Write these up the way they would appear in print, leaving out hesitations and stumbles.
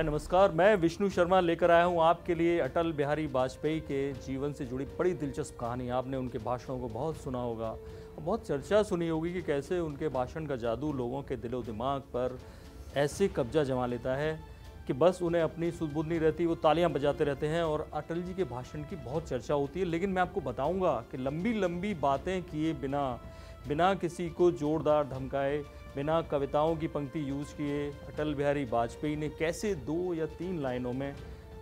हाय नमस्कार, मैं विष्णु शर्मा लेकर आया हूँ आपके लिए अटल बिहारी वाजपेयी के जीवन से जुड़ी बड़ी दिलचस्प कहानी। आपने उनके भाषणों को बहुत सुना होगा और बहुत चर्चा सुनी होगी कि कैसे उनके भाषण का जादू लोगों के दिलो दिमाग पर ऐसे कब्जा जमा लेता है कि बस उन्हें अपनी सुध-बुध नहीं रहती, वो तालियां बजाते रहते हैं। और अटल जी के भाषण की बहुत चर्चा होती है, लेकिन मैं आपको बताऊंगा कि लंबी लंबी बातें किए बिना किसी को जोरदार धमकाए, बिना कविताओं की पंक्ति यूज किए अटल बिहारी वाजपेयी ने कैसे 2 या 3 लाइनों में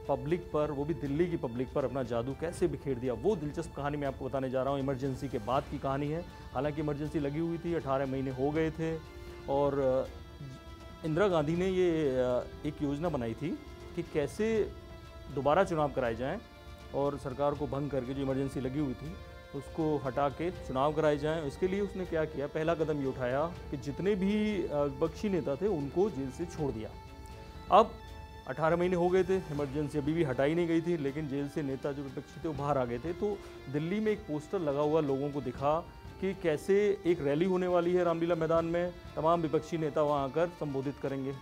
पब्लिक पर, वो भी दिल्ली की पब्लिक पर, अपना जादू कैसे बिखेर दिया। वो दिलचस्प कहानी मैं आपको बताने जा रहा हूँ। इमरजेंसी के बाद की कहानी है। हालांकि इमरजेंसी लगी हुई थी, 18 महीने हो गए थे और इंदिरा गांधी ने ये एक योजना बनाई थी कि कैसे दोबारा चुनाव कराए जाएं और सरकार को भंग करके जो इमरजेंसी लगी हुई थी उसको हटा के चुनाव कराए जाएं। इसके लिए उसने क्या किया, पहला कदम ये उठाया कि जितने भी विपक्षी नेता थे उनको जेल से छोड़ दिया। अब 18 महीने हो गए थे, इमरजेंसी अभी भी हटाई नहीं गई थी, लेकिन जेल से नेता जो विपक्षी थे वो बाहर आ गए थे। तो दिल्ली में एक पोस्टर लगा हुआ लोगों को दिखा कि कैसे एक रैली होने वाली है रामलीला मैदान में, तमाम विपक्षी नेता वहाँ आकर संबोधित करेंगे।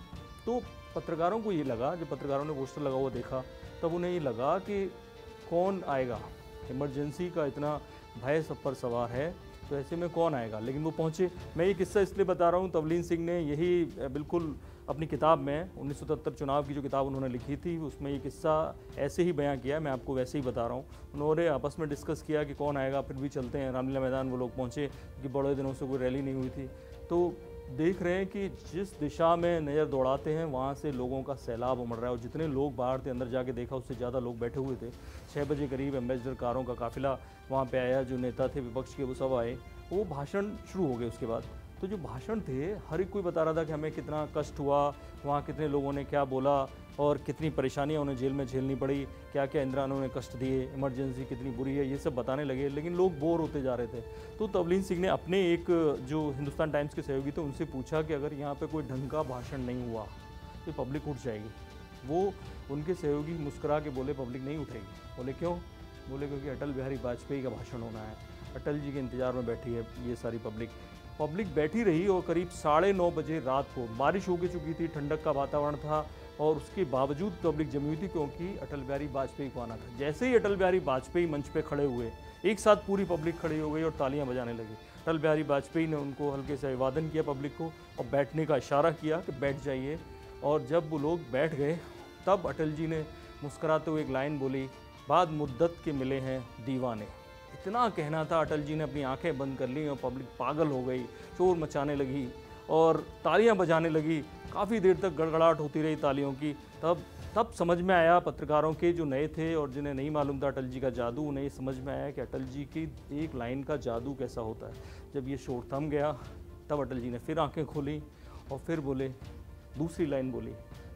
तो पत्रकारों को ये लगा, जब पत्रकारों ने पोस्टर लगा हुआ देखा तब उन्हें ये लगा कि कौन आएगा, इमरजेंसी का इतना भय सब पर सवार है तो ऐसे में कौन आएगा। लेकिन वो पहुँचे। मैं ये किस्सा इसलिए बता रहा हूँ, तवलीन सिंह ने यही बिल्कुल अपनी किताब में 1977 चुनाव की जो किताब उन्होंने लिखी थी उसमें ये किस्सा ऐसे ही बयां किया। मैं आपको वैसे ही बता रहा हूँ। उन्होंने आपस में डिस्कस किया कि कौन आएगा, फिर भी चलते हैं रामलीला मैदान। वो लोग पहुँचे क्योंकि बड़े दिनों से कोई रैली नहीं हुई थी। तो देख रहे हैं कि जिस दिशा में नज़र दौड़ाते हैं वहाँ से लोगों का सैलाब उमड़ रहा है और जितने लोग बाहर थे, अंदर जाके देखा उससे ज़्यादा लोग बैठे हुए थे। 6 बजे करीब एम्बेसडर कारों का काफिला वहाँ पे आया, जो नेता थे विपक्ष के वो सब आए, वो भाषण शुरू हो गए। उसके बाद तो जो भाषण थे हर एक कोई बता रहा था कि हमें कितना कष्ट हुआ, वहाँ कितने लोगों ने क्या बोला और कितनी परेशानियाँ उन्हें जेल में झेलनी पड़ी, क्या क्या इंदिरा ने कष्ट दिए, इमरजेंसी कितनी बुरी है, ये सब बताने लगे। लेकिन लोग बोर होते जा रहे थे। तो तवलीन सिंह ने अपने एक जो हिंदुस्तान टाइम्स के सहयोगी थे उनसे पूछा कि अगर यहाँ पे कोई ढंग का भाषण नहीं हुआ तो पब्लिक उठ जाएगी। वो उनके सहयोगी मुस्कुरा के बोले पब्लिक नहीं उठेगी। बोले क्यों? बोले क्योंकि अटल बिहारी वाजपेयी का भाषण होना है, अटल जी के इंतजार में बैठी है ये सारी पब्लिक बैठी रही। और करीब 9:30 बजे रात को बारिश हो चुकी थी, ठंडक का वातावरण था और उसके बावजूद पब्लिक जमी हुई थी क्योंकि अटल बिहारी वाजपेयी को आना था। जैसे ही अटल बिहारी वाजपेयी मंच पे खड़े हुए, एक साथ पूरी पब्लिक खड़ी हो गई और तालियां बजाने लगी। अटल बिहारी वाजपेयी ने उनको हल्के से अभिवादन किया पब्लिक को और बैठने का इशारा किया कि बैठ जाइए। और जब वो लोग बैठ गए तब अटल जी ने मुस्कुराते हुए एक लाइन बोली, बाद मुद्दत के मिले हैं दीवाने। इतना कहना था, अटल जी ने अपनी आंखें बंद कर ली और पब्लिक पागल हो गई, शोर मचाने लगी और तालियां बजाने लगी। काफ़ी देर तक गड़गड़ाहट होती रही तालियों की। तब समझ में आया पत्रकारों के जो नए थे और जिन्हें नहीं मालूम था अटल जी का जादू, उन्हें ये समझ में आया कि अटल जी की एक लाइन का जादू कैसा होता है। जब ये शोर थम गया तब अटल जी ने फिर आँखें खोली और फिर बोले, दूसरी लाइन बोली,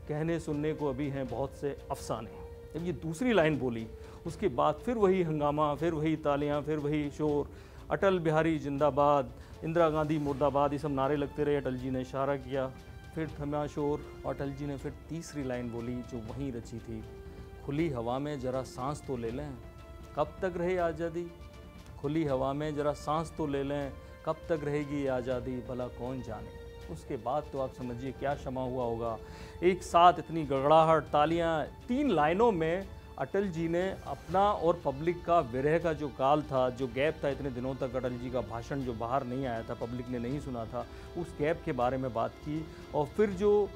कहने सुनने को अभी हैं बहुत से अफसाने। जब ये दूसरी लाइन बोली उसके बाद फिर वही हंगामा, फिर वही तालियां, फिर वही शोर, अटल बिहारी जिंदाबाद, इंदिरा गांधी मुर्दाबाद, ये सब नारे लगते रहे। अटल जी ने इशारा किया, फिर थमा शोर। अटल जी ने फिर तीसरी लाइन बोली जो वहीं रची थी, खुली हवा में ज़रा सांस तो ले लें, कब तक रहे आज़ादी, खुली हवा में ज़रा सांस तो ले लें, कब तक रहेगी ये आज़ादी, भला कौन जाने। उसके बाद तो आप समझिए क्या क्षमा हुआ होगा। एक साथ इतनी गड़गड़ाहट, तालियां, 3 लाइनों में अटल जी ने अपना और पब्लिक का विरह का जो काल था, जो गैप था इतने दिनों तक अटल जी का भाषण जो बाहर नहीं आया था, पब्लिक ने नहीं सुना था, उस गैप के बारे में बात की। और फिर जो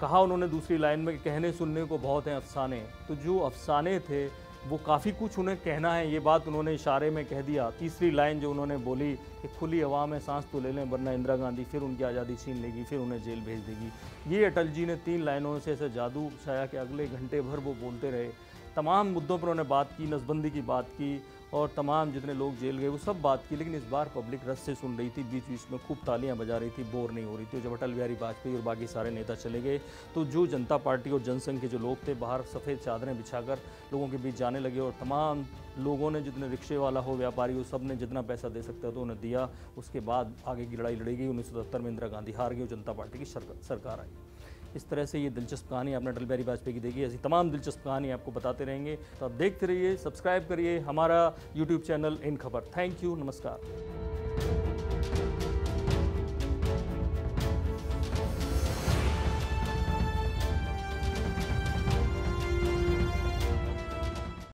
कहा उन्होंने दूसरी लाइन में, कहने सुनने को बहुत हैं अफसाने, तो जो अफसाने थे वो काफ़ी कुछ उन्हें कहना है, ये बात उन्होंने इशारे में कह दिया। तीसरी लाइन जो उन्होंने बोली कि खुली हवा में सांस तो ले लें वरना इंदिरा गांधी फिर उनकी आज़ादी छीन लेगी, फिर उन्हें जेल भेज देगी। ये अटल जी ने 3 लाइनों से ऐसे जादू छाया कि अगले घंटे भर वो बोलते रहे। तमाम मुद्दों पर उन्होंने बात की, नसबंदी की बात की और तमाम जितने लोग जेल गए वो सब बात की। लेकिन इस बार पब्लिक रस से सुन रही थी, बीच बीच में खूब तालियां बजा रही थी, बोर नहीं हो रही थी। जब अटल बिहारी वाजपेयी और बाकी सारे नेता चले गए तो जो जनता पार्टी और जनसंघ के जो लोग थे बाहर सफ़ेद चादरें बिछाकर लोगों के बीच जाने लगे और तमाम लोगों ने, जितने रिक्शे वाला हो, व्यापारी हो, सब ने जितना पैसा दे सकता था उन्हें दिया। उसके बाद आगे की लड़ाई लड़ी गई। 1977 में इंदिरा गांधी हार गई और जनता पार्टी की सरकार आई। इस तरह से ये दिलचस्प कहानी आपने अटल बिहारी वाजपेयी की देखी। ऐसी तमाम दिलचस्प कहानी आपको बताते रहेंगे, तो आप देखते रहिए, सब्सक्राइब करिए हमारा यूट्यूब चैनल इन खबर। थैंक यू, नमस्कार।